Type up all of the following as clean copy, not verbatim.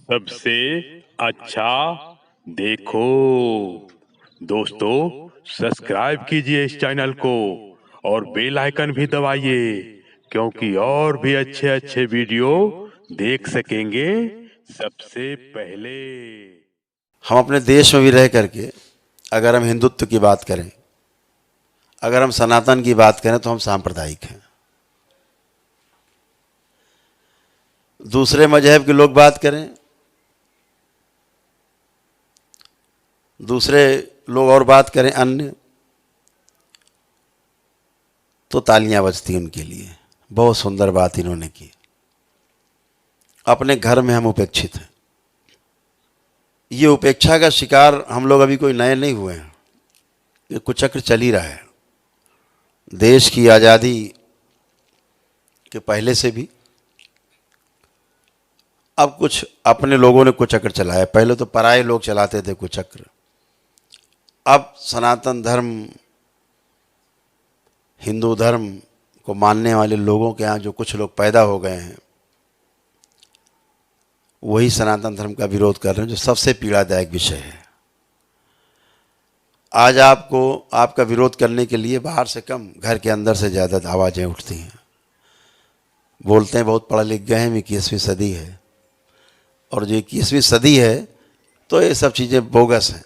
सबसे अच्छा देखो। दोस्तों, सब्सक्राइब कीजिए इस चैनल को और बेल आइकन भी दबाइए, क्योंकि और भी अच्छे अच्छे वीडियो देख सकेंगे सबसे पहले। हम अपने देश में भी रह करके अगर हम हिंदुत्व की बात करें, अगर हम सनातन की बात करें तो हम सांप्रदायिक हैं। दूसरे मजहब के लोग बात करें, दूसरे लोग और बात करें अन्य, तो तालियां बजती उनके लिए। बहुत सुंदर बात इन्होंने की। अपने घर में हम उपेक्षित हैं। ये उपेक्षा का शिकार हम लोग अभी कोई नए नहीं हुए हैं, ये कुचक्र चल ही रहा है देश की आज़ादी के पहले से भी। अब कुछ अपने लोगों ने कुचक्र चलाया, पहले तो पराये लोग चलाते थे कुचक्र। अब सनातन धर्म, हिंदू धर्म को मानने वाले लोगों के यहाँ जो कुछ लोग पैदा हो गए हैं, वही सनातन धर्म का विरोध कर रहे हैं, जो सबसे पीड़ादायक विषय है। आज आपको आपका विरोध करने के लिए बाहर से कम, घर के अंदर से ज़्यादा आवाज़ें उठती हैं। बोलते हैं बहुत पढ़ लिख गए हैं, 21वीं सदी है, और जो 21वीं सदी है तो ये सब चीज़ें बोगस हैं।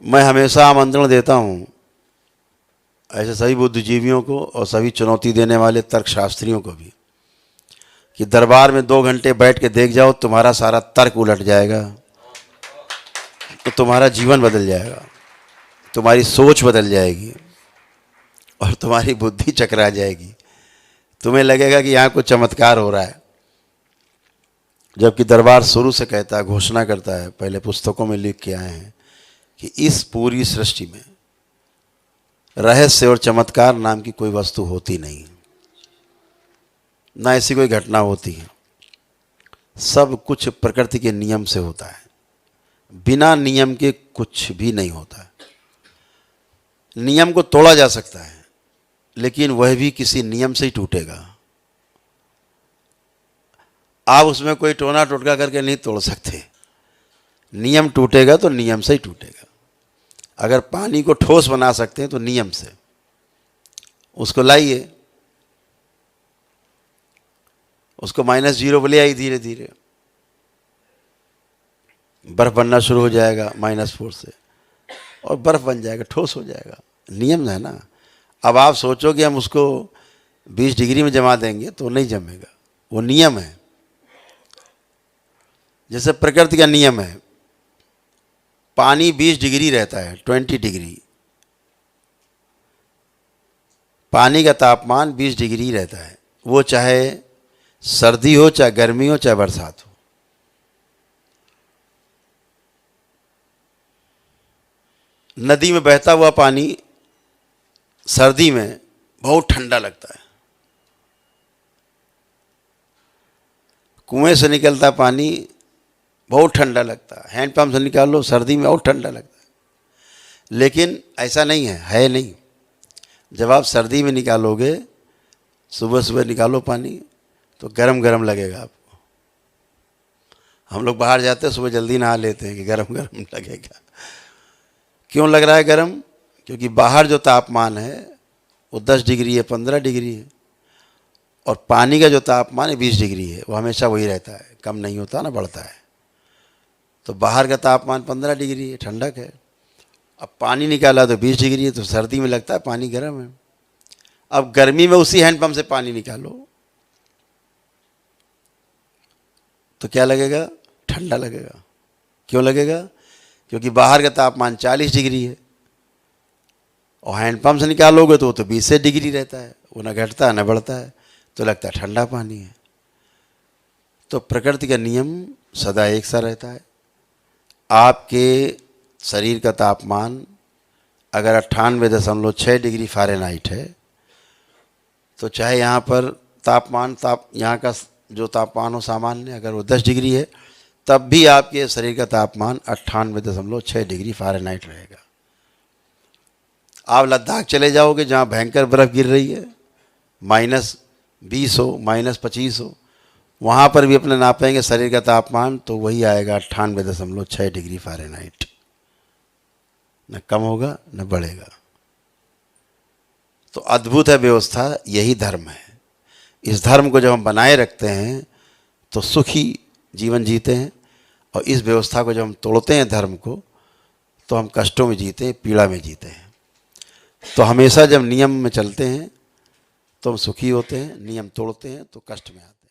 मैं हमेशा आमंत्रण देता हूँ ऐसे सभी बुद्धिजीवियों को और सभी चुनौती देने वाले तर्कशास्त्रियों को भी, कि दरबार में 2 घंटे बैठ के देख जाओ, तुम्हारा सारा तर्क उलट जाएगा, तो तुम्हारा जीवन बदल जाएगा, तुम्हारी सोच बदल जाएगी और तुम्हारी बुद्धि चकरा जाएगी। तुम्हें लगेगा कि यहाँ कुछ चमत्कार हो रहा है, जबकि दरबार शुरू से कहता है, घोषणा करता है, पहले पुस्तकों में लिख के आए हैं कि इस पूरी सृष्टि में रहस्य और चमत्कार नाम की कोई वस्तु होती नहीं, ना ऐसी कोई घटना होती है। सब कुछ प्रकृति के नियम से होता है, बिना नियम के कुछ भी नहीं होता है। नियम को तोड़ा जा सकता है, लेकिन वह भी किसी नियम से ही टूटेगा। आप उसमें कोई टोना टोटका करके नहीं तोड़ सकते। नियम टूटेगा तो नियम से ही टूटेगा। अगर पानी को ठोस बना सकते हैं तो नियम से, उसको लाइए, उसको -0 पर ले आई, धीरे धीरे बर्फ बनना शुरू हो जाएगा -4 से, और बर्फ बन जाएगा, ठोस हो जाएगा। नियम है ना। अब आप सोचो कि हम उसको 20 डिग्री में जमा देंगे तो नहीं जमेगा, वो नियम है। जैसे प्रकृति का नियम है, पानी 20 डिग्री रहता है, 20 डिग्री। पानी का तापमान 20 डिग्री रहता है, वो चाहे सर्दी हो, चाहे गर्मी हो, चाहे बरसात हो। नदी में बहता हुआ पानी सर्दी में बहुत ठंडा लगता है। कुएं से निकलता पानी बहुत ठंडा लगता है, हैंडपम्प से निकालो सर्दी में और ठंडा लगता है। लेकिन ऐसा नहीं है नहीं। जब आप सर्दी में निकालोगे, सुबह सुबह निकालो पानी, तो गरम गरम लगेगा आपको। हम लोग बाहर जाते हैं, सुबह जल्दी नहा लेते हैं कि गरम गरम लगेगा। क्यों लग रहा है गरम? क्योंकि बाहर जो तापमान है वो 10 डिग्री है, 15 डिग्री है, और पानी का जो तापमान है 20 डिग्री है। वो हमेशा वही रहता है, कम नहीं होता ना, बढ़ता है। तो बाहर का तापमान 15 डिग्री है, ठंडक है। अब पानी निकाला तो 20 डिग्री है, तो सर्दी में लगता है पानी गर्म है। अब गर्मी में उसी हैंडपम्प से पानी निकालो तो क्या लगेगा? ठंडा लगेगा। क्यों लगेगा? क्योंकि बाहर का तापमान 40 डिग्री है, और हैंडपम्प से निकालोगे तो वो तो 20 डिग्री रहता है, वो ना घटता है ना बढ़ता है, तो लगता है ठंडा पानी है। तो प्रकृति का नियम सदा एक सा रहता है। आपके शरीर का तापमान अगर 98.6 डिग्री फ़ारेनहाइट है, तो चाहे यहाँ पर यहाँ का जो तापमान हो सामान्य, अगर वो 10 डिग्री है, तब भी आपके शरीर का तापमान 98.6 डिग्री फ़ारेनहाइट रहेगा। आप लद्दाख चले जाओगे, जहाँ भयंकर बर्फ़ गिर रही है, -20 हो, -25 हो, वहाँ पर भी अपने नापेंगे शरीर का तापमान तो वही आएगा 98.6 डिग्री फ़ारेनहाइट। न कम होगा न बढ़ेगा। तो अद्भुत है व्यवस्था, यही धर्म है। इस धर्म को जब हम बनाए रखते हैं तो सुखी जीवन जीते हैं, और इस व्यवस्था को जब हम तोड़ते हैं धर्म को, तो हम कष्टों में जीते हैं, पीड़ा में जीते हैं। तो हमेशा जब नियम में चलते हैं तो हम सुखी होते हैं, नियम तोड़ते हैं तो कष्ट में आते हैं।